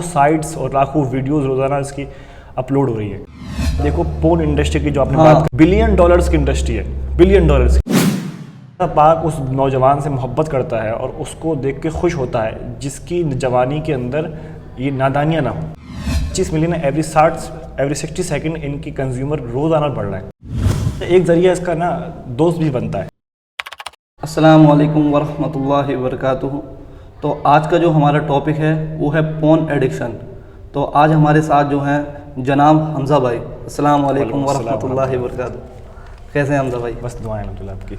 Sites اور لاکھوں videos روزانہ اس کی اپلوڈ ہو رہی ہے. دیکھو پورن انڈسٹری کی جو آپ نے بات کی, بلین ڈالرز کی انڈسٹری ہے, بلین ڈالرز کی. پاک اس نوجوان سے محبت کرتا ہے اور اس کو دیکھ کے خوش ہوتا ہے جس کی جوانی کے اندر یہ نادانیاں نہ ہوں. 25 ملین ایوری 60 سیکنڈ ان کی کنزیومر روزانہ بڑھ رہا ہے. ایک ذریعہ اس کا نا دوست بھی بنتا ہے. السلام علیکم ورحمۃ اللہ وبرکاتہ. تو آج کا جو ہمارا ٹاپک ہے وہ ہے پون ایڈکشن. تو آج ہمارے ساتھ جو ہیں جناب حمزہ بھائی. السلام علیکم ورحمۃ اللہ وبرکاتہ. کیسے ہیں حمزہ بھائی؟ بس دعائیں الحمدللہ آپ کی.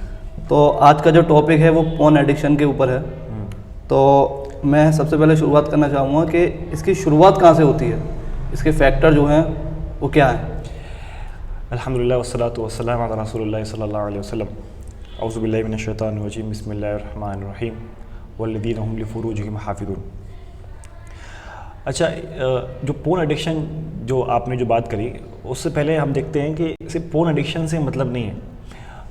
تو آج کا جو ٹاپک ہے وہ پون ایڈکشن کے اوپر ہے. تو میں سب سے پہلے شروعات کرنا چاہوں گا کہ اس کی شروعات کہاں سے ہوتی ہے, اس کے فیکٹر جو ہیں وہ کیا ہیں؟ الحمدللہ والصلاۃ والسلام علی رسول اللہ صلی اللہ علیہ وسلم. اعوذ باللہ من الشیطان الرجیم. بسم اللہ الرحمن الرحیم. والذین هم لفروجہم حافظون. اچھا, جو پون ایڈکشن جو آپ نے جو بات کری, اس سے پہلے ہم دیکھتے ہیں کہ صرف پون ایڈکشن سے مطلب نہیں ہے.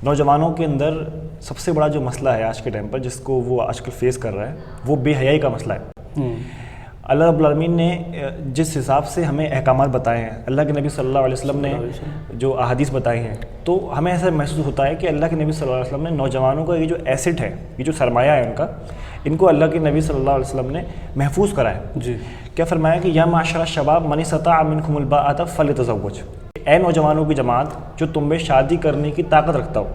نوجوانوں کے اندر سب سے بڑا جو مسئلہ ہے آج کے ٹائم پر, جس کو وہ آج کل فیس کر رہا ہے, وہ بے حیائی کا مسئلہ ہے. اللہ رب العالمین نے جس حساب سے ہمیں احکامات بتائے ہیں, اللہ کے نبی صلی اللہ علیہ وسلم نے جو احادیث بتائی ہیں, تو ہمیں ایسا محسوس ہوتا ہے کہ اللہ کے نبی صلی اللہ علیہ وسلم نے نوجوانوں کا یہ جو ایسٹ ہے, یہ جو سرمایہ ہے ان کو اللہ کے نبی صلی اللہ علیہ وسلم نے محفوظ کرا ہے. جی, کیا فرمایا کہ یا معاشر الشباب من استطاع منکم الباءۃ فلیتزوج. اے نوجوانوں کی جماعت جو تم میں شادی کرنے کی طاقت رکھتا ہو,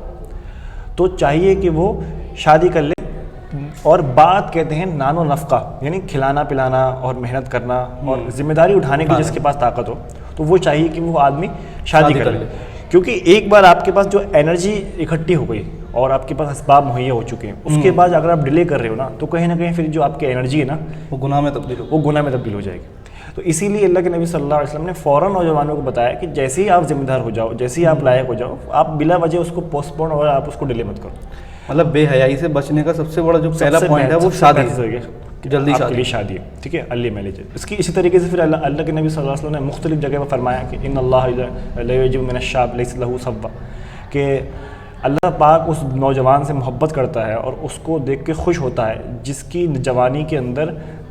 تو چاہیے کہ وہ شادی کر لے. اور بات کہتے ہیں نان و نفقہ, یعنی کھلانا پلانا اور محنت کرنا اور ذمہ داری اٹھانے کی جس کے پاس طاقت ہو, تو وہ چاہیے کہ وہ آدمی شادی کر لے. کیونکہ ایک بار آپ کے پاس جو انرجی اکٹھی ہو گئی اور آپ کے پاس اسباب مہیا ہو چکے ہیں, اس کے بعد اگر آپ ڈیلے کر رہے ہو نا, تو کہیں نہ کہیں پھر جو آپ کی انرجی ہے نا, وہ گناہ میں تبدیل ہو جائے گی. تو اسی لیے اللہ کے نبی صلی اللہ علیہ وسلم نے فوراً نوجوانوں کو بتایا کہ جیسے ہی آپ ذمہ دار ہو جاؤ, جیسے ہی آپ لائق ہو جاؤ, آپ بلا وجہ اس کو پوسٹ پون اور آپ اس کو ڈیلے مت کرو. مطلب بے حیائی سے بچنے کا سب سے بڑا جو پہلا پوائنٹ ہے وہ شادی ہے, جلدی شادی ہے. ٹھیک ہے, ارلی میرج. اس کی اسی طریقے سے پھر اللہ کے نبی صلی اللہ علیہ وسلم نے مختلف جگہ پر فرمایا کہ ان اللہ لا یعجب من الشاب لیس له صبا, کہ اللہ پاک اس نوجوان سے محبت کرتا ہے اور اس کو دیکھ کے خوش ہوتا ہے جس کی جوانی کے اندر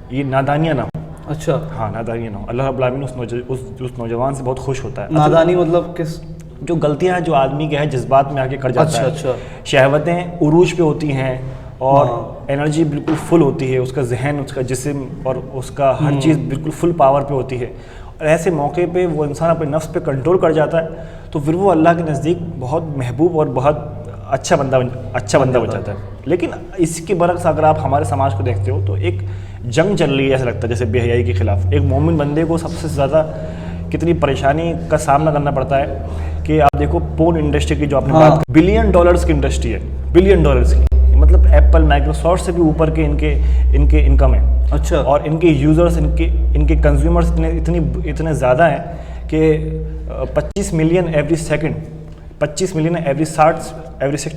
یہ نادانیاں نہ ہوں. اچھا, ہاں, نادانیاں نہ ہوں. اللہ رب العالمین اس نوجوان سے بہت خوش ہوتا ہے. نادانی مطلب کس؟ جو غلطیاں جو آدمی کے ہے جذبات میں آ کے کر جاتا ہے. اچھا, شہوتیں عروج پہ ہوتی ہیں اور انرجی بالکل فل ہوتی ہے, اس کا ذہن, اس کا جسم اور اس کا ہر چیز بالکل فل پاور پہ ہوتی ہے. اور ایسے موقع پہ وہ انسان اپنے نفس پہ کنٹرول کر جاتا ہے, تو پھر وہ اللہ کے نزدیک بہت محبوب اور بہت اچھا بندہ بن جاتا ہے. لیکن اس کے برعکس اگر آپ ہمارے سماج کو دیکھتے ہو, تو ایک جنگ چل رہی ہے ایسا لگتا ہے جیسے بے حیائی کے خلاف. ایک مومن بندے کو سب سے زیادہ کتنی پریشانی کا سامنا کرنا پڑتا ہے کہ آپ دیکھو پون انڈسٹری کی جو آپ نے بات کی, بلین ڈالرز کی انڈسٹری ہے, بلین ڈالرز کی. مطلب ایپل, مائکروسافٹ سے بھی اوپر کے ان کے انکم ہے. اچھا, اور ان کے یوزرز, ان کے کنزیومرز اتنے زیادہ ہیں کہ 25 ملین ایوری 60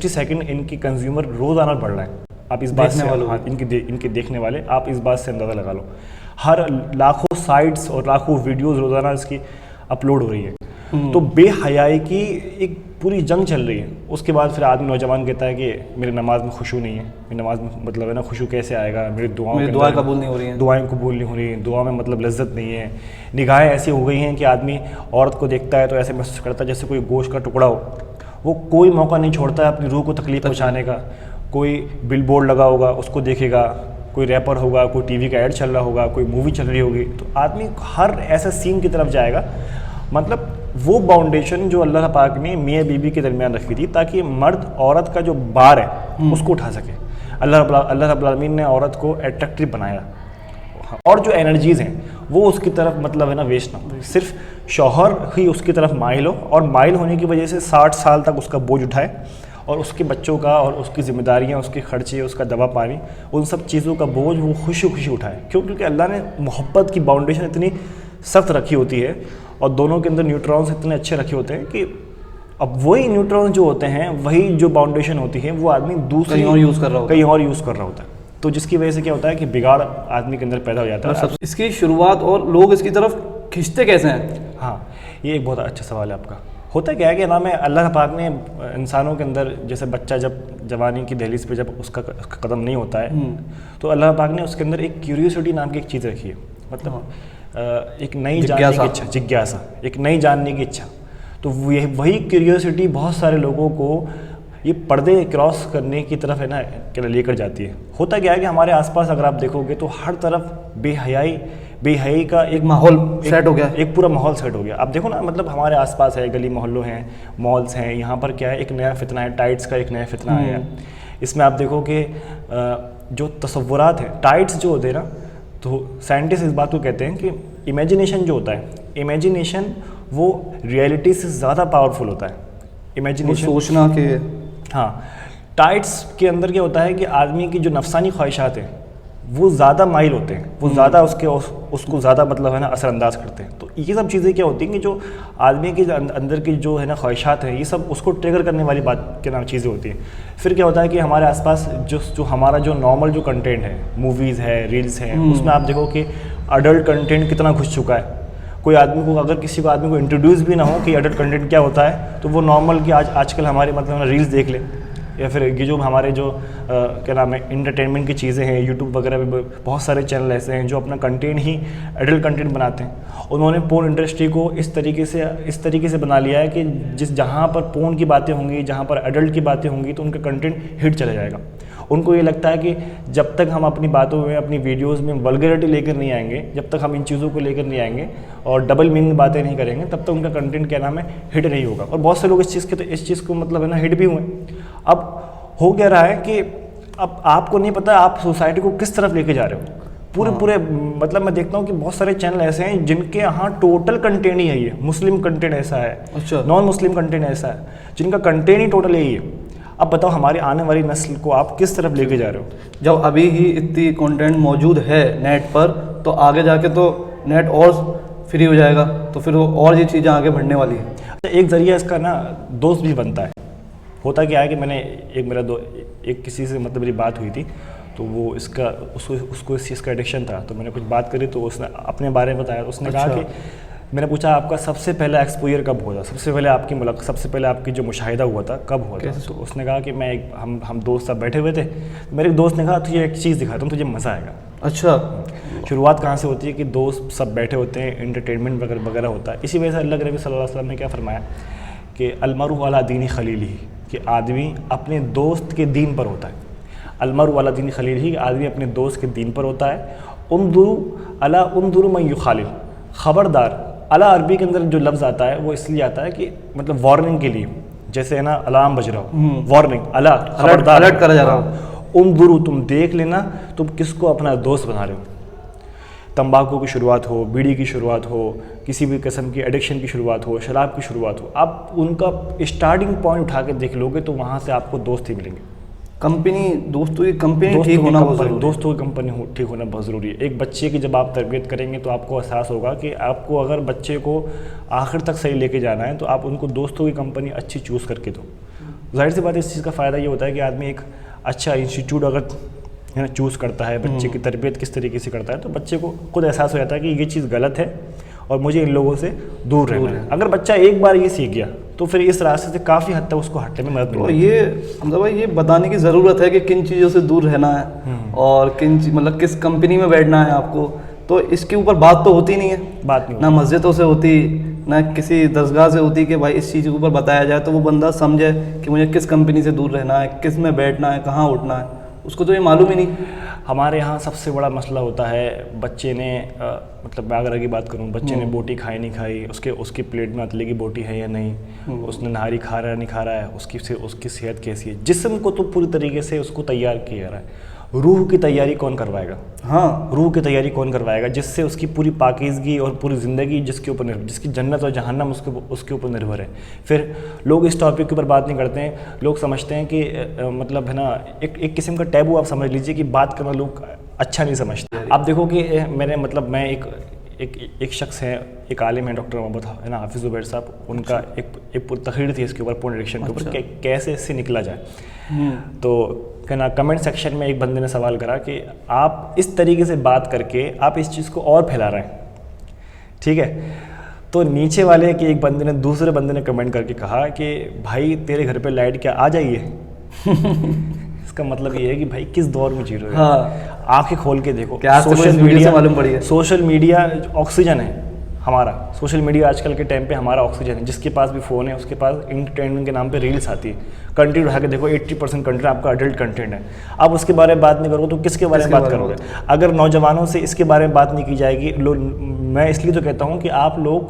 سیکنڈ ان کی کنزیومر روزانہ بڑھ رہا ہے. آپ اس بات سے ان کے دیکھنے والے, آپ اس بات سے اندازہ لگا لو. ہر لاکھوں سائٹس اور لاکھوں ویڈیوز روزانہ اس کی اپلوڈ ہو رہی ہے. تو بے حیائی کی ایک پوری جنگ چل رہی ہے. اس کے بعد پھر آدمی نوجوان کہتا ہے کہ میری نماز میں خشوع نہیں ہے, میری نماز میں مطلب ہے نا خشوع کیسے آئے گا, میری دعائیں قبول نہیں ہو رہی ہیں, دعا میں مطلب لذت نہیں ہے. نگاہیں ایسی ہو گئی ہیں کہ آدمی عورت کو دیکھتا ہے تو ایسے محسوس کرتا ہے جیسے کوئی گوشت کا ٹکڑا ہو. وہ کوئی موقع نہیں چھوڑتا ہے اپنی روح کو تکلیف پہنچانے کا. کوئی بل بورڈ لگا ہوگا اس کو دیکھے گا, کوئی ریپر ہوگا, کوئی ٹی وی کا ایڈ چل رہا ہوگا, کوئی مووی چل رہی ہوگی, تو آدمی ہر ایسا سین کی طرف جائے گا. مطلب وہ باؤنڈیشن جو اللہ پاک نے میاں بیوی کے درمیان رکھی تھی تاکہ مرد عورت کا جو بار ہے اس کو اٹھا سکے, اللہ رب العالمین نے عورت کو اٹریکٹیو بنایا, اور جو انرجیز ہیں وہ اس کی طرف مطلب ہے نا ویسٹ نہ ہو. صرف شوہر ہی اس کی طرف مائل ہو, اور مائل ہونے کی وجہ سے 60 سال تک اس کا بوجھ اٹھائے, اور اس کے بچوں کا اور اس کی ذمہ داریاں, اس کے خرچے, اس کا دوا پانی, ان سب چیزوں کا بوجھ وہ خوشی اٹھائے. کیونکہ اللہ نے محبت کی باؤنڈیشن اتنی سخت رکھی ہوتی ہے, اور دونوں کے اندر نیوٹرونز اتنے اچھے رکھے ہوتے ہیں کہ اب وہی نیوٹرونز جو ہوتے ہیں, وہی جو باؤنڈیشن ہوتی ہے, وہ آدمی دوسری کہیں اور یوز کر رہا ہوتا ہے. تو جس کی وجہ سے کیا ہوتا ہے کہ بگاڑ آدمی کے اندر پیدا ہو جاتا ہے. اس کی شروعات اور لوگ اس کی طرف کھنچتے کیسے ہیں؟ ہاں, یہ ایک بہت اچھا سوال ہے آپ کا. ہوتا کیا ہے کہ نام ہے اللہ پاک نے انسانوں کے اندر, جیسے بچہ جب جوانی کی دہلیز پہ جب اس کا قدم نہیں ہوتا ہے, تو اللہ پاک نے اس کے اندر ایک کیوریوسٹی نام کی ایک چیز رکھی ہے. مطلب ایک نئی جاننے کی اچھا، جگیاسا، ایک نئی جاننے کی اچھا. تو وہی کیوریوسٹی بہت سارے لوگوں کو یہ پردے کراس کرنے کی طرف ہے نا لے کر جاتی ہے. ہوتا کیا ہے کہ ہمارے آس پاس اگر آپ دیکھو گے تو ہر طرف بے حیائی کا ایک ماحول سیٹ ہو گیا، ایک پورا ماحول سیٹ ہو گیا. آپ دیکھو نا مطلب ہمارے آس پاس ہے، گلی محلوں ہیں، مالس ہیں، یہاں پر کیا ہے ایک نیا فتنہ ہے، ٹائٹس کا ایک نیا فتنہ آیا ہے. اس میں آپ دیکھو کہ جو تصورات ہیں ٹائٹس جو ہوتے ہیں نا، تو سائنٹسٹ اس بات کو کہتے ہیں کہ امیجنیشن جو ہوتا ہے، امیجنیشن وہ ریئلٹی سے زیادہ پاورفل ہوتا ہے. امیجنیشن سوچنا کہ ہاں، ٹائٹس کے اندر کیا ہوتا ہے کہ آدمی کی جو نفسانی خواہشات ہیں وہ زیادہ مائل ہوتے ہیں، وہ زیادہ اس کو زیادہ مطلب ہے نا اثر انداز کرتے ہیں. تو یہ سب چیزیں کیا ہوتی ہیں کہ جو آدمی کے اندر کی جو ہے نا خواہشات ہیں، یہ سب اس کو ٹریگر کرنے والی بات کے نام چیزیں ہوتی ہیں. پھر کیا ہوتا ہے کہ ہمارے آس پاس جو ہمارا جو نارمل جو کنٹینٹ ہے، موویز ہے، ریلز ہیں، اس میں آپ دیکھو کہ اڈلٹ کنٹینٹ کتنا گھس چکا ہے. کوئی آدمی کو اگر کسی کو آدمی کو انٹروڈیوس بھی نہ ہو کہ اڈلٹ کنٹینٹ کیا ہوتا ہے، تو وہ نارمل کہ آج کل ہمارے مطلب ریلز دیکھ لے، یا پھر یہ جو ہمارے جو کیا نام ہے انٹرٹینمنٹ کی چیزیں ہیں، یوٹیوب وغیرہ پہ بہت سارے چینل ایسے ہیں جو اپنا کنٹینٹ ہی ایڈلٹ کنٹینٹ بناتے ہیں. انہوں نے پورن انڈسٹری کو اس طریقے سے بنا لیا ہے کہ جہاں پر پورن کی باتیں ہوں گی، جہاں پر ایڈلٹ کی باتیں ہوں گی، تو ان کا کنٹینٹ ہٹ چلا جائے گا. ان کو یہ لگتا ہے کہ جب تک ہم اپنی باتوں میں، اپنی ویڈیوز میں ولگریٹی لے کر نہیں آئیں گے، جب تک ہم ان چیزوں کو لے کر نہیں آئیں گے اور ڈبل میننگ باتیں نہیں کریں گے، تب تک ان کا کنٹینٹ کیا نام ہے ہٹ نہیں ہوگا. اور بہت سے لوگ اس چیز کو مطلب ہے نا ہٹ بھی ہوئے. اب ہو کیا رہا ہے کہ اب آپ کو نہیں پتہ آپ سوسائٹی کو کس طرف لے کے جا رہے ہو. پورے مطلب میں دیکھتا ہوں کہ بہت سارے چینل ایسے ہیں جن کے یہاں ٹوٹل کنٹینٹ ہی ہے، یہ مسلم کنٹینٹ ایسا ہے، نان مسلم کنٹینٹ ایسا ہے، جن کا کنٹینٹ ہی ٹوٹل یہی ہے. اب بتاؤ ہماری آنے والی نسل کو آپ کس طرف لے کے جا رہے ہو؟ جب ابھی ہی اتنی کنٹینٹ موجود ہے نیٹ پر، تو آگے جا کے تو نیٹ اور فری ہو جائے گا، تو پھر وہ اور یہ چیزیں آگے بڑھنے والی ہیں. ایک ذریعہ اس کا نا دوست بھی بنتا ہے. ہوتا کیا ہے کہ میں نے ایک کسی سے مطلب میری بات ہوئی تھی، تو وہ اس کو اس چیز کا ایڈکشن تھا، تو میں نے کچھ بات کری تو اس نے اپنے بارے میں بتایا. اس نے کہا کہ میں نے پوچھا آپ کا سب سے پہلا ایکسپوئر کب ہوا تھا، سب سے پہلے آپ کی جو مشاہدہ ہوا تھا کب ہوا تھا؟ تو اس نے کہا کہ ہم دوست سب بیٹھے ہوئے تھے، میرے ایک دوست نے کہا تجھے ایک چیز دکھاتا ہوں، تجھے مزہ آئے گا. اچھا، شروعات کہاں سے ہوتی ہے کہ دوست سب بیٹھے ہوتے ہیں، انٹرٹینمنٹ وغیرہ ہوتا ہے. اسی وجہ سے اللہ کے نبی صلی اللہ علیہ وسلم نے کیا فرمایا کہ المرء علی دین خلیلہ، کہ آدمی اپنے دوست کے دین پر ہوتا ہے. المرء علی دین خلیلہ، آدمی اپنے دوست کے دین پر ہوتا ہے. انظروا من یخالل، خبردار. اعلیٰ عربی کے اندر جو لفظ آتا ہے وہ اس لیے آتا ہے کہ مطلب وارننگ کے لیے، جیسے ہے نا الارم بج رہا ہو، وارننگ، الا خبردار، الرٹ کرا جا رہا ہو. انظروا، تم دیکھ لینا تم کس کو اپنا دوست بنا رہے ہو. تمباکو کی شروعات ہو، بیڑی کی شروعات ہو، کسی بھی قسم کی ایڈکشن کی شروعات ہو، شراب کی شروعات ہو، آپ ان کا اسٹارٹنگ پوائنٹ اٹھا کے دیکھ لو گے تو وہاں سے آپ کو دوست ہی ملیں گے. دوستوں کی کمپنی ٹھیک ہونا بہت ضروری ہے. دوستوں کی کمپنی ٹھیک ہونا بہت ضروری ہے. ایک بچے کی جب آپ تربیت کریں گے تو آپ کو احساس ہوگا کہ آپ کو اگر بچے کو آخر تک صحیح لے کے جانا ہے تو آپ ان کو دوستوں کی کمپنی اچھی چوز کر کے دو. ظاہر سی بات ہے اس چیز کا فائدہ یہ ہوتا ہے کہ آدمی ایک اچھا انسٹیٹیوٹ اگر چوز کرتا ہے، بچے کی تربیت کس طریقے سے کرتا ہے، تو بچے کو خود احساس ہو جاتا ہے کہ یہ چیز غلط ہے اور مجھے ان لوگوں سے دور رہنا ہے. اگر بچہ ایک بار یہ سیکھ گیا تو پھر اس راستے سے کافی حد تک اس کو ہٹنے میں مدد ملے گی. یہ حمزہ بھائی، یہ بتانے کی ضرورت ہے کہ کن چیزوں سے دور رہنا ہے اور مطلب کس کمپنی میں بیٹھنا ہے آپ کو. تو اس کے اوپر بات تو ہوتی نہیں ہے، بات نہیں نہ مسجدوں سے ہوتی، نہ کسی درسگاہ سے ہوتی کہ بھائی اس چیز کے اوپر بتایا جائے تو وہ بندہ سمجھے کہ مجھے کس کمپنی سے دور رہنا ہے، کس میں بیٹھنا ہے، کہاں اٹھنا ہے. اس کو تو یہ معلوم ہی نہیں. ہمارے یہاں سب سے بڑا مسئلہ ہوتا ہے بچے نے مطلب میں اگر کی بات کروں، بچے نے بوٹی کھائی نہیں کھائی، اس کی پلیٹ میں اتلے کی بوٹی ہے یا نہیں، اس نے نہاری کھا رہا ہے نہیں کھا رہا ہے، اس کی صحت کیسی ہے. جسم کو تو پوری طریقے سے اس کو تیار کیا جا رہا ہے، روح کی تیاری کون کروائے گا؟ ہاں، روح کی تیاری کون کروائے گا جس سے اس کی پوری پاکیزگی اور پوری زندگی جس کے اوپر جس کی جنت اور جہنم اس کے اوپر نربھر ہے. پھر لوگ اس ٹاپک کے اوپر بات نہیں کرتے ہیں. لوگ سمجھتے ہیں کہ مطلب ہے نا ایک قسم کا ٹیبو آپ سمجھ لیجئے کہ بات کرنا لوگ اچھا نہیں سمجھتے. آپ دیکھو کہ میں ایک شخص ہے، ایک عالم ہے، ڈاکٹر محمد ہے نا حافظ زبیر صاحب، ان کا ایک تقریر تھی اس کے اوپر پورن ایڈکشن کے اوپر کہ کیسے اس سے نکلا جائے. تو کہنا کمنٹ سیکشن میں ایک بندے نے سوال کرا کہ آپ اس طریقے سے بات کر کے آپ اس چیز کو اور پھیلا رہے ہیں، ٹھیک ہے. تو نیچے والے کہ ایک بندے نے دوسرے بندے نے کمنٹ کر کے کہا کہ بھائی تیرے گھر پہ لائٹ کیا آ جائیے؟ اس کا مطلب یہ ہے کہ بھائی کس دور میں جی رہے ہو. ہاں آنکھیں کھول کے دیکھو. سوشل میڈیا آکسیجن ہے ہمارا. سوشل میڈیا آج کل کے ٹائم پہ ہمارا آکسیجن ہے. جس کے پاس بھی فون ہے اس کے پاس انٹرٹینمنٹ کے نام پہ ریلس آتی ہے. کنٹینٹ اٹھا کے دیکھو 80% کنٹینٹ آپ کا اڈلٹ کنٹینٹ ہے. آپ اس کے بارے میں بات نہیں کرو تو کس کے بارے میں بات کرو گے؟ اگر نوجوانوں سے اس کے بارے میں بات نہیں کی جائے گی, میں اس لیے تو کہتا ہوں کہ آپ لوگ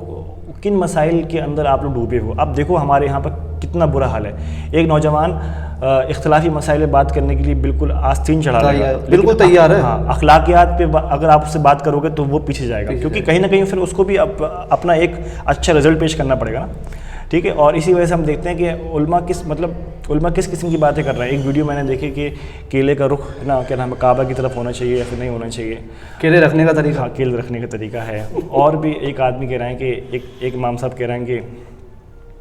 کن مسائل کے اندر آپ لوگ ڈوبے ہو. اب دیکھو ہمارے یہاں پر کتنا برا حال ہے. ایک نوجوان اختلافی مسائل پہ بات کرنے کے لیے بالکل آستین چڑھا رہا ہے, بالکل تیار ہے. ہاں, اخلاقیات پہ اگر آپ اس سے بات کرو گے تو وہ پیچھے جائے گا, کیونکہ کہیں نہ کہیں پھر اس کو بھی اپنا ایک اچھا رزلٹ پیش کرنا پڑے گا نا. ٹھیک ہے. اور اسی وجہ سے ہم دیکھتے ہیں کہ علماء کس قسم کی باتیں کر رہے ہیں. ایک ویڈیو میں نے دیکھی کہ کیلے کا رخ نا کیا نام ہے کعبہ کی طرف ہونا چاہیے یا پھر نہیں ہونا چاہیے. کیلے رکھنے کا طریقہ, ہاں کیلے رکھنے کا طریقہ ہے. اور بھی ایک آدمی کہہ رہے ہیں کہ ایک امام صاحب کہہ رہے ہیں کہ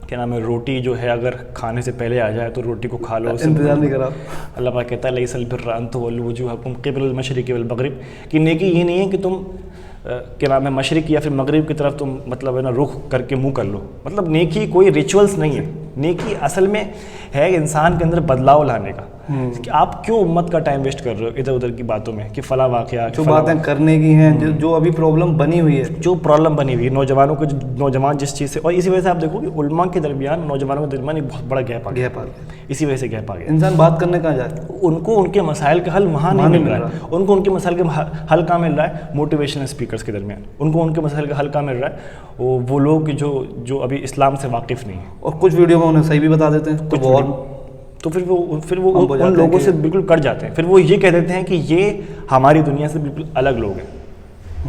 کیا نام ہے روٹی جو ہے اگر کھانے سے پہلے آ جائے تو روٹی کو کھا لو, انتظار نہیں کرا. اللہ پاک کہتا ہے لیس البر ان تولوا وجوہکم قبل المشرق والمغرب, کہ نیکی یہ نہیں ہے کہ تم کیا نام ہے مشرق یا پھر مغرب کی طرف تم مطلب ہے نا رخ کر کے منہ کر لو. مطلب نیکی کوئی ریچولس نہیں ہے. نیکی اصل میں ہے انسان کے اندر بدلاؤ لانے کا. کہ آپ کیوں امت کا ٹائم ویسٹ کر رہے ہو ادھر ادھر کی باتوں میں کہ فلاں واقعہ جو باتیں کرنے کی ہیں جو ابھی پرابلم بنی ہوئی ہے نوجوانوں کو نوجوان جس چیز سے. اور اسی وجہ سے آپ دیکھو کہ علماء کے درمیان نوجوانوں کے درمیان ایک بہت بڑا گیپ آ گیا. اسی وجہ سے گیپ آ گیا. انسان بات کرنے کہاں جائے, ان کو ان کے مسائل کا حل وہاں نہیں مل رہا ہے. ان کو ان کے مسائل کا حل کہاں مل رہا ہے؟ موٹیویشنل اسپیکرس کے درمیان. ان کو ان کے مسائل کا حل کہاں مل رہا ہے؟ وہ لوگ جو ابھی اسلام سے واقف نہیں ہیں. اور کچھ ویڈیو میں انہیں صحیح بھی بتا دیتے ہیں تو پھر وہ ان لوگوں سے بالکل کٹ جاتے ہیں. پھر وہ یہ کہہ دیتے ہیں کہ یہ ہماری دنیا سے بالکل الگ لوگ ہیں.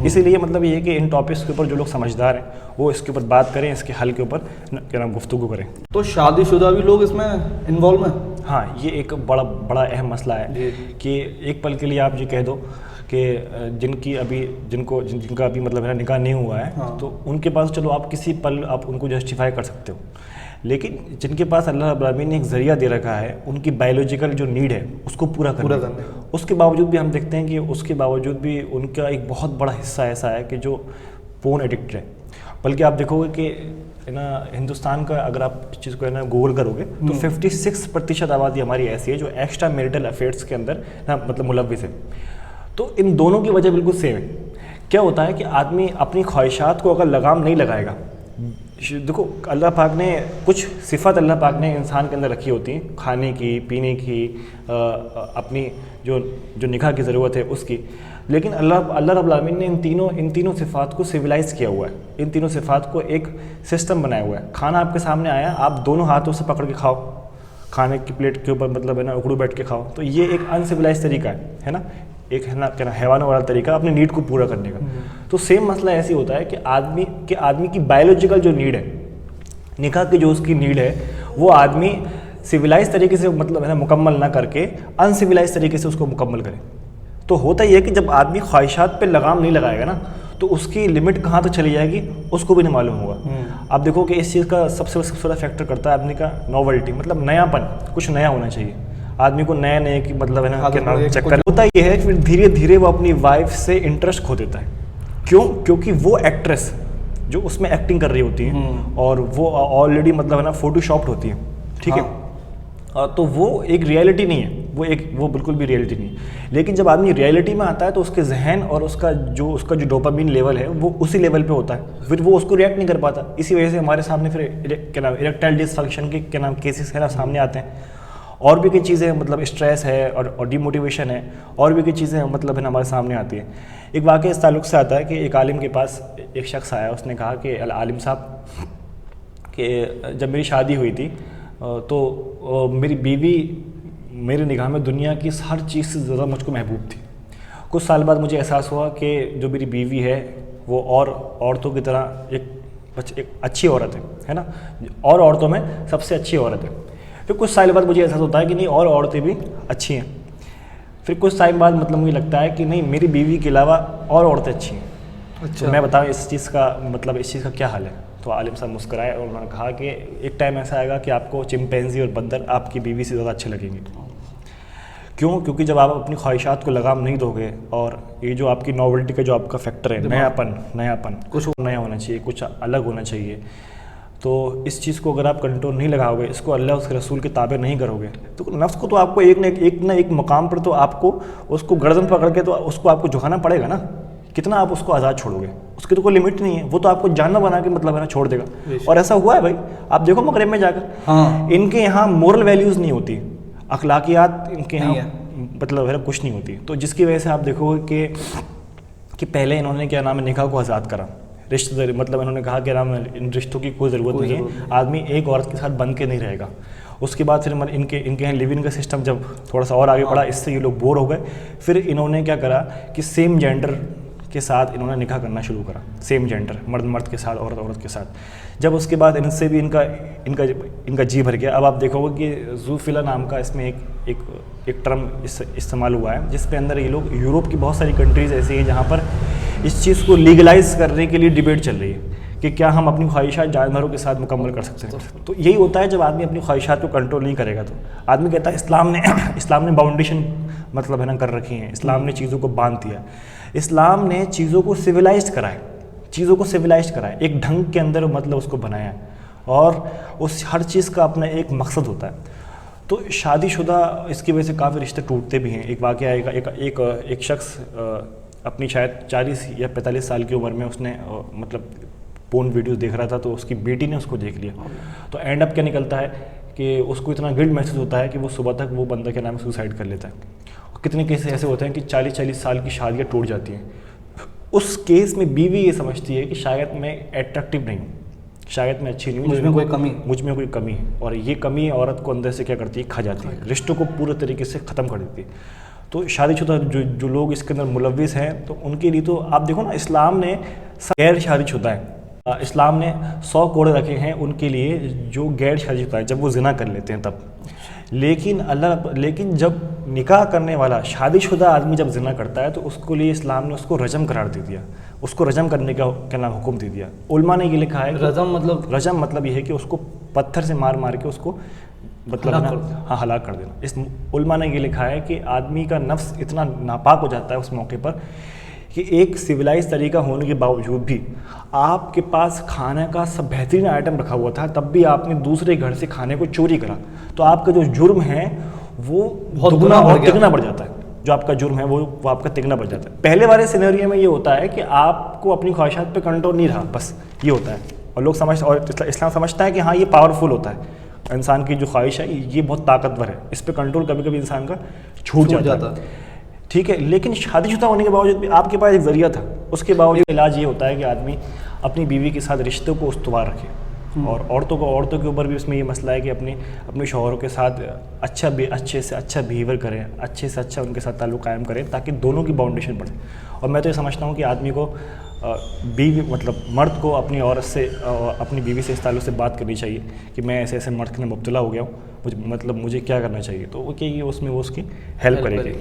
اسی لیے مطلب یہ ہے کہ ان ٹاپکس کے اوپر جو لوگ سمجھدار ہیں وہ اس کے اوپر بات کریں, اس کے حل کے اوپر کیا نام گفتگو کریں. تو شادی شدہ بھی لوگ اس میں انوالو ہیں. ہاں, یہ ایک بڑا اہم مسئلہ ہے کہ ایک پل کے لیے آپ یہ کہہ دو کہ جن کا ابھی مطلب ہے نکاح نہیں ہوا ہے تو ان کے پاس چلو آپ کسی پل آپ ان کو جسٹیفائی کر سکتے ہو. لیکن جن کے پاس اللہ رب العالمین نے ایک ذریعہ دے رکھا ہے ان کی بایولوجیکل جو نیڈ ہے اس کو پورا کرنا, اس کے باوجود بھی ہم دیکھتے ہیں کہ اس کے باوجود بھی ان کا ایک بہت بڑا حصہ ایسا ہے کہ جو پورن ایڈکٹ ہے. بلکہ آپ دیکھو گے کہ ہے نا ہندوستان کا اگر آپ اس چیز کو ہے نا گوگل کرو گے تو 56% آبادی ہماری ایسی ہے جو ایکسٹرا میریٹل افیئرس کے اندر نا مطلب ملوث ہے. تو ان دونوں کی وجہ بالکل سیم ہے. کیا ہوتا ہے کہ آدمی اپنی خواہشات کو اگر لگام نہیں لگائے گا, دیکھو اللہ پاک نے کچھ صفت اللہ پاک نے انسان کے اندر رکھی ہوتی ہیں, کھانے کی, پینے کی, اپنی جو نکاح کی ضرورت ہے اس کی. لیکن اللہ رب العالمین نے ان تینوں صفات کو سویلائز کیا ہوا ہے. ان تینوں صفات کو ایک سسٹم بنایا ہوا ہے. کھانا آپ کے سامنے آیا, آپ دونوں ہاتھوں سے پکڑ کے کھاؤ, کھانے کی پلیٹ کے اوپر مطلب ہے نا اکڑو بیٹھ کے کھاؤ. تو یہ ایک انسویلائز طریقہ ہے نا, ایک ہے نا کیا حیوانوں والا طریقہ اپنی نیڈ کو پورا کرنے کا. تو سیم مسئلہ ایسے ہوتا ہے کہ آدمی کی بایولوجیکل جو نیڈ ہے, نکاح کی جو اس کی نیڈ ہے, وہ آدمی سویلائز طریقے سے مطلب ہے نا مکمل نہ کر کے انسویلائز طریقے سے اس کو مکمل کرے. تو ہوتا یہ ہے کہ جب آدمی خواہشات پہ لگام نہیں لگائے گا نا تو اس کی لمٹ کہاں تک چلی جائے گی اس کو بھی نہیں معلوم ہوگا. آپ دیکھو کہ اس چیز کا سب سے بڑا فیکٹر کرتا ہے آدمی کا نوولٹی, مطلب نیا پن, کچھ نیا ہونا چاہیے. آدمی کو نئے کی مطلب ہے نا چکر ہوتا یہ ہے کہ پھر دھیرے دھیرے وہ اپنی وائف سے انٹرسٹ کھو دیتا ہے. کیونکہ وہ ایکٹریس جو اس میں ایکٹنگ کر رہی ہوتی ہیں اور وہ آلریڈی مطلب ہے نا فوٹو شاپڈ ہوتی ہیں, ٹھیک ہے, تو وہ ایک ریئلٹی نہیں ہے, وہ بالکل بھی ریئلٹی نہیں ہے. لیکن جب آدمی ریئلٹی میں آتا ہے تو اس کے ذہن اور اس کا جو ڈوپامین لیول ہے وہ اسی لیول پہ ہوتا ہے, پھر وہ اس کو ریئیکٹ نہیں کر پاتا. اسی وجہ سے ہمارے سامنے پھر کیا نام اریکٹائل ڈسفنکشن کے کیا نام کیسز ہے نا سامنے آتے ہیں. اور بھی کئی چیزیں مطلب اسٹریس ہے اور ڈی موٹیویشن ہے, اور بھی کئی چیزیں مطلب ہے نا ہمارے سامنے آتی ہیں. ایک واقعہ اس تعلق سے آتا ہے کہ ایک عالم کے پاس ایک شخص آیا, اس نے کہا کہ عالم صاحب کہ جب میری شادی ہوئی تھی تو میری بیوی میرے نگاہ میں دنیا کی ہر چیز سے زیادہ مجھ کو محبوب تھی. کچھ سال بعد مجھے احساس ہوا کہ جو میری بیوی ہے وہ اور عورتوں کی طرح ایک اچھی عورت ہے نا, اور عورتوں میں سب سے اچھی عورت ہے. پھر کچھ سال بعد مجھے احساس ہوتا ہے کہ نہیں اور عورتیں بھی اچھی ہیں. پھر کچھ ٹائم بعد مطلب مجھے لگتا ہے کہ نہیں میری بیوی کے علاوہ اور عورتیں اچھی ہیں. تو میں بتاؤں اس چیز کا کیا حل ہے. تو عالم صاحب مسکرائے اور انہوں نے کہا کہ ایک ٹائم ایسا آئے گا کہ آپ کو چمپینزی اور بندر آپ کی بیوی سے زیادہ اچھے لگیں گے. کیونکہ جب آپ اپنی خواہشات کو لگام نہیں دو گے, اور یہ جو آپ کی ناولٹی کا جو آپ کا فیکٹر ہے, نیا پن کچھ نیا ہونا چاہیے, کچھ الگ ہونا چاہیے, تو اس چیز کو اگر آپ کنٹرول نہیں لگاؤ گے, اس کو اللہ اس کے رسول کے تابع نہیں کرو گے, تو نفس کو تو آپ کو ایک نہ ایک مقام پر تو آپ کو اس کو گردن پکڑ کے تو اس کو آپ کو جھکانا پڑے گا نا. کتنا آپ اس کو آزاد چھوڑو گے, اس کی تو کوئی لمٹ نہیں ہے, وہ تو آپ کو جاننا بنا کے مطلب ہے نا چھوڑ دے گا. اور ایسا ہوا ہے بھائی, آپ دیکھو مغرب میں جا کر, ان کے یہاں مورل ویلیوز نہیں ہوتی, اخلاقیات ان کے یہاں مطلب ہے نا کچھ نہیں ہوتی. تو جس کی وجہ سے آپ دیکھو گے کہ پہلے انہوں نے کیا نام ہے نکاح کو آزاد کرا, رشتہ داری مطلب انہوں نے کہا کہ نام ان رشتوں کی کوئی ضرورت نہیں ہے, آدمی ایک عورت کے ساتھ بن کے نہیں رہے گا. اس کے بعد پھر ان کے یہاں لیونگ کا سسٹم جب تھوڑا سا اور آگے بڑھا, اس سے یہ لوگ بور ہو گئے. پھر انہوں نے کیا کرا کہ سیم جینڈر کے ساتھ انہوں نے نکاح کرنا شروع کرا, سیم جینڈر, مرد کے ساتھ, عورت کے ساتھ. جب اس کے بعد ان سے بھی ان کا جی بھر گیا. اب آپ دیکھو گے کہ زوفلا نام کا اس میں ایک ٹرم استعمال ہوا ہے, جس پہ اندر یہ لوگ یورپ کی بہت ساری کنٹریز ایسی ہیں جہاں پر اس چیز کو لیگلائز کرنے کے لیے ڈیبیٹ چل رہی ہے کہ کیا ہم اپنی خواہشات جانوروں کے ساتھ مکمل کر سکتے ہیں. تو یہی ہوتا ہے جب آدمی اپنی خواہشات کو کنٹرول نہیں کرے گا. تو آدمی کہتا ہے اسلام نے باؤنڈیشن مطلب ہے نا کر رکھی ہیں, اسلام نے چیزوں کو باندھ دیا, اسلام نے چیزوں کو سویلائزڈ کرائے, ایک ڈھنگ کے اندر مطلب اس کو بنایا, اور اس ہر چیز کا اپنا ایک مقصد ہوتا ہے. تو شادی شدہ اس کی وجہ سے کافی رشتے ٹوٹتے بھی ہیں. ایک واقعہ آئے گا, ایک شخص اپنی شاید 40 یا 45 سال کی عمر میں اس نے مطلب پورن ویڈیوز دیکھ رہا تھا, تو اس کی بیٹی نے اس کو دیکھ لیا. تو اینڈ اپ کیا نکلتا ہے کہ اس کو اتنا گلٹ محسوس ہوتا ہے کہ وہ صبح تک وہ بندہ کے نام سوسائڈ کر لیتا ہے. کتنے کیس ایسے ہوتے ہیں کہ 40 سال کی شادیاں ٹوٹ جاتی ہیں. اس کیس میں بیوی یہ سمجھتی ہے کہ شاید میں اٹریکٹیو نہیں ہوں, شاید میں اچھی نہیں ہوں, مجھ میں کوئی کمی ہے, اور یہ کمی عورت کو اندر سے کیا کرتی ہے, کھا جاتی ہے, رشتوں کو پورے طریقے سے ختم کر دیتی ہے. تو شادی شدہ جو لوگ اس کے اندر ملوث ہیں, تو ان کے لیے تو آپ دیکھو نا, اسلام نے غیر شادی شدہ ہیں, اسلام نے 100 کوڑے رکھے ہیں ان کے لیے جو غیر شادی شدہ ہے, جب وہ زنا کر لیتے ہیں تب. لیکن جب نکاح کرنے والا شادی شدہ آدمی جب زنا کرتا ہے, تو اس کے لیے اسلام نے اس کو رجم قرار دے دیا, اس کو رجم کرنے کا نام حکم دے دیا. علماء نے یہ لکھا ہے رجم مطلب یہ ہے کہ اس کو پتھر سے مار کے اس کو مطلب ہلاک کر دینا. اس علماء نے یہ لکھا ہے کہ آدمی کا نفس اتنا ناپاک ہو جاتا ہے اس موقع پر کہ ایک سویلائز طریقہ ہونے کے باوجود بھی آپ کے پاس کھانے کا سب بہترین آئٹم رکھا ہوا تھا, تب بھی آپ نے دوسرے گھر سے کھانے کو چوری کرا, تو آپ کا جو جرم ہے وہ دگنا اور تگنا بڑھ جاتا ہے. جو آپ کا جرم ہے وہ آپ کا تگنا بڑھ جاتا ہے. پہلے والے سینیریو میں یہ ہوتا ہے کہ آپ کو اپنی خواہشات پہ کنٹرول نہیں رہا, بس یہ ہوتا ہے. اور لوگ اور اسلام سمجھتا ہے کہ ہاں یہ پاورفل ہوتا ہے, انسان کی جو خواہش ہے یہ بہت طاقتور ہے, اس پہ کنٹرول کبھی کبھی انسان کا چھوٹ جاتا ہے. ٹھیک ہے, لیکن شادی شدہ ہونے کے باوجود بھی آپ کے پاس ایک ذریعہ تھا. اس کے باوجود علاج یہ ہوتا ہے کہ آدمی اپنی بیوی کے ساتھ رشتوں کو استوار رکھے. اور عورتوں کے اوپر بھی اس میں یہ مسئلہ ہے کہ اپنے شوہروں کے ساتھ اچھے سے اچھا بیہیور کریں, اچھے سے اچھا ان کے ساتھ تعلق قائم کریں, تاکہ دونوں کی باؤنڈیشن بڑھے. اور میں تو یہ سمجھتا ہوں کہ آدمی کو بیوی مطلب مرد کو اپنی عورت سے, اپنی بیوی سے اس تعلق سے بات کرنی چاہیے کہ میں ایسے مرد میں مبتلا ہو گیا ہوں, مجھے کیا کرنا چاہیے. تو وہ کہ اس میں وہ اس کی ہیلپ کرے گی.